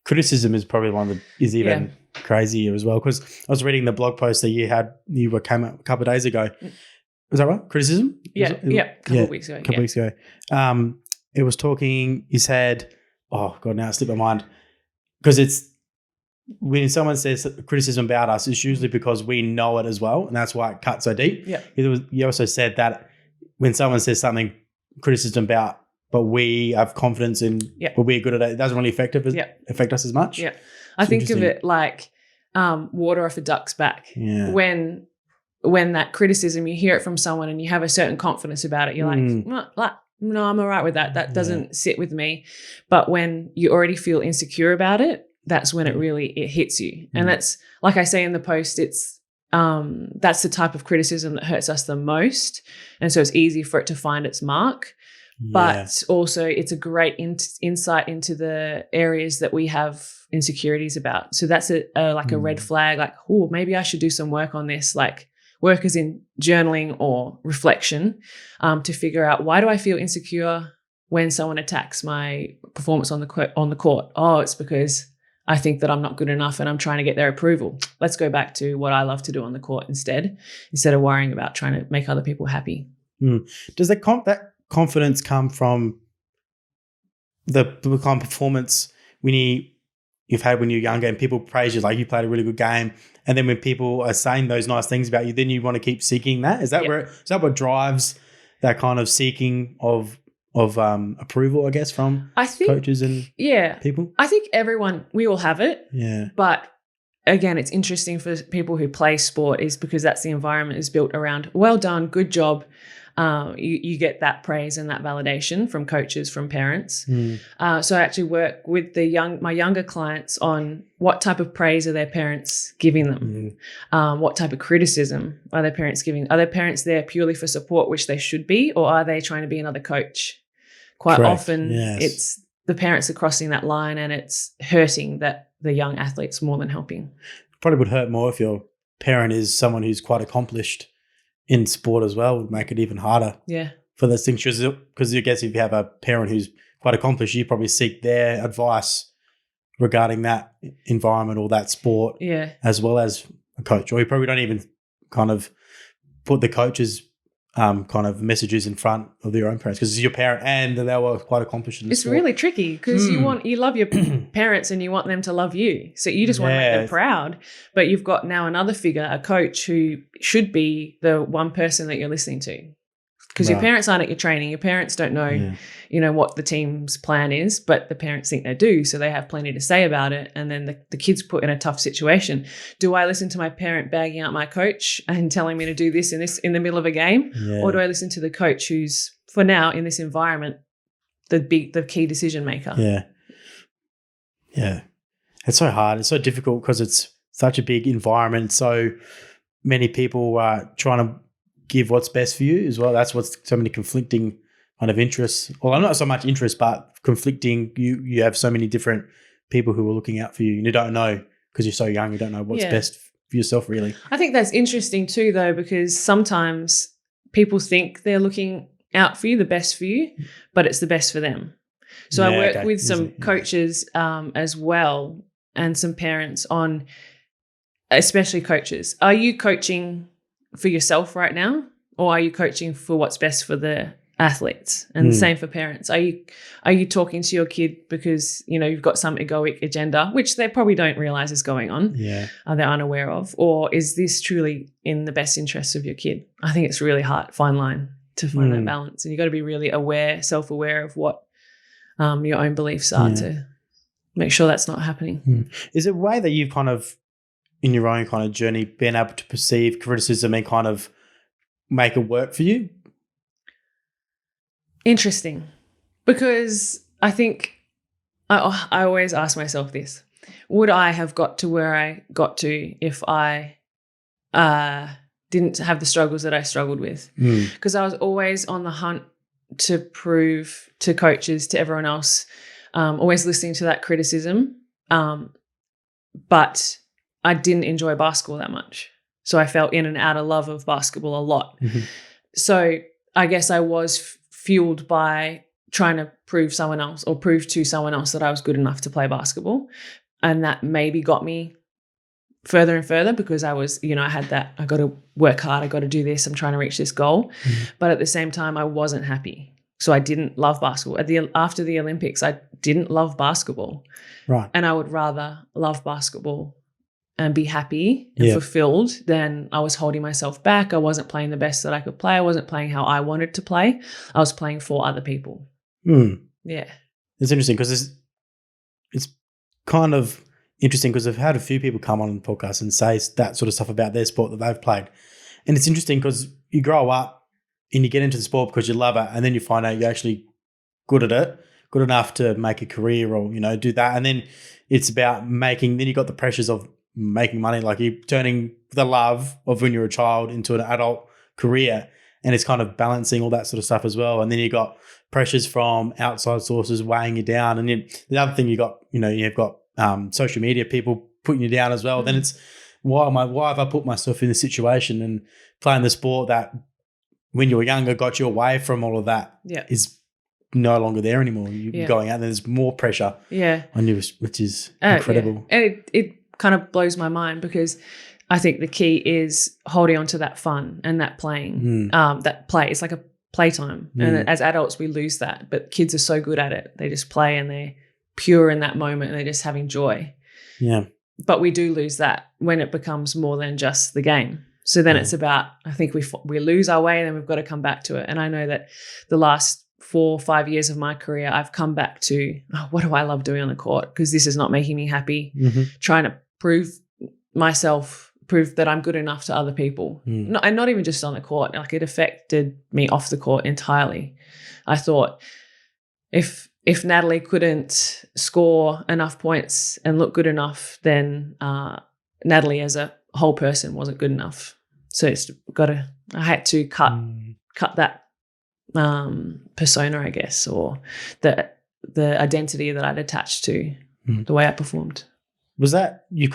criticism is probably one that is even crazier as well, because I was reading the blog post that you came out a couple of days ago. Was that right? Criticism? A couple of weeks ago. It was talking, you said, oh God, now it slipped my mind, because it's when someone says criticism about us, it's usually because we know it as well, and that's why it cuts so deep. Yeah. You also said that when someone says something criticism about, but we have confidence in, but we're good at it, it doesn't really affect us as much. Yeah. I think of it like water off a duck's back. Yeah. When that criticism, you hear it from someone and you have a certain confidence about it, you're like, no, I'm all right with that. That doesn't sit with me. But when you already feel insecure about it, that's when it hits you. And that's, like I say in the post, it's that's the type of criticism that hurts us the most. And so it's easy for it to find its mark. Yeah. But also it's a great insight into the areas that we have insecurities about. So that's a red flag, like, oh, maybe I should do some work on this, like work as in journaling or reflection, to figure out, why do I feel insecure when someone attacks my performance on the court? Oh, it's because I think that I'm not good enough and I'm trying to get their approval. Let's go back to what I love to do on the court instead of worrying about trying to make other people happy. Does that confidence come from the kind of performance you've had when you're younger and people praise you, like you played a really good game, and then when people are saying those nice things about you, then you want to keep seeking that? Is that what drives that kind of seeking of approval, I guess, from coaches and people? I think we all have it. Yeah. But again, it's interesting for people who play sport, is because that's the environment is built around, well done, good job. You get that praise and that validation from coaches, from parents. So I actually work with my younger clients on what type of praise are their parents giving them? What type of criticism are their parents giving? Are their parents there purely for support, which they should be, or are they trying to be another coach? Quite often it's the parents are crossing that line, and it's hurting that the young athletes more than helping. Probably would hurt more if your parent is someone who's quite accomplished in sport as well. Would make it even harder for those things, because I guess if you have a parent who's quite accomplished, you probably seek their advice regarding that environment or that sport as well as a coach, or you probably don't even kind of put the coach's kind of messages in front of your own parents, because it's your parent and they were quite accomplished in the sport. It's really tricky, because you love your parents and you want them to love you. So you just want to make them proud. But you've got now another figure, a coach, who should be the one person that you're listening to. Because your parents aren't at your training. Your parents don't know, what the team's plan is, but the parents think they do. So they have plenty to say about it. And then the kid's put in a tough situation. Do I listen to my parent bagging out my coach and telling me to do this in the middle of a game? Or do I listen to the coach who's, for now, in this environment, the key decision maker? Yeah. It's so hard. It's so difficult because it's such a big environment. So many people are trying to give what's best for you as well. That's what's so many conflicting kind of interests. Well, not so much interest, but conflicting. You have so many different people who are looking out for you, and you don't know, because you're so young, you don't know what's best for yourself, really. I think that's interesting too, though, because sometimes people think they're looking out for you, the best for you, but it's the best for them. So I work with some coaches as well, and some parents on, especially coaches. Are you coaching for yourself right now, or are you coaching for what's best for the athletes? And the same for parents. Are you talking to your kid because you've got some egoic agenda, which they probably don't realize is going on, they're unaware of, or is this truly in the best interests of your kid? I think it's really hard, fine line to find that balance, and you've got to be really self-aware of what your own beliefs are to make sure that's not happening. Is it a way that you've kind of, in your own kind of journey, been able to perceive criticism and kind of make it work for you? Interesting, because I think I always ask myself this: would I have got to where I got to if I didn't have the struggles that I struggled with? Because I was always on the hunt to prove to coaches, to everyone else, always listening to that criticism, but I didn't enjoy basketball that much. So I felt in and out of love of basketball a lot. So I guess I was fueled by trying to prove someone else or prove to someone else that I was good enough to play basketball. And that maybe got me further and further because I was, I had that, I got to work hard, I got to do this, I'm trying to reach this goal. But at the same time, I wasn't happy. So I didn't love basketball. After the Olympics, I didn't love basketball. Right. And I would rather love basketball and be happy and fulfilled than I was holding myself back. I wasn't playing the best that I could play. I wasn't playing how I wanted to play. I was playing for other people. Yeah. It's interesting because it's kind of interesting because I've had a few people come on the podcast and say that sort of stuff about their sport that they've played. And it's interesting because you grow up and you get into the sport because you love it, and then you find out you're actually good at it, good enough to make a career or, do that. And then it's about then you got the pressures of making money, like you're turning the love of when you're a child into an adult career, and it's kind of balancing all that sort of stuff as well. And then you got pressures from outside sources weighing you down. And then the other thing you've got social media people putting you down as well. Then it's why have I put myself in this situation? And playing the sport that when you were younger got you away from all of that is no longer there anymore. You're going out, there's more pressure on you, which is incredible. And it kind of blows my mind because I think the key is holding on to that fun and that playing, that play. It's like a playtime. And as adults, we lose that. But kids are so good at it. They just play and they're pure in that moment and they're just having joy. Yeah. But we do lose that when it becomes more than just the game. So then it's about, I think we lose our way and then we've got to come back to it. And I know that the last 4 or 5 years of my career, I've come back to, what do I love doing on the court? Because this is not making me happy. Trying to prove that I'm good enough to other people. And not even just on the court. Like it affected me off the court entirely. I thought if Natalie couldn't score enough points and look good enough, then Natalie as a whole person wasn't good enough. So I had to cut that persona, I guess, or the identity that I'd attached to the way I performed. Was that you kind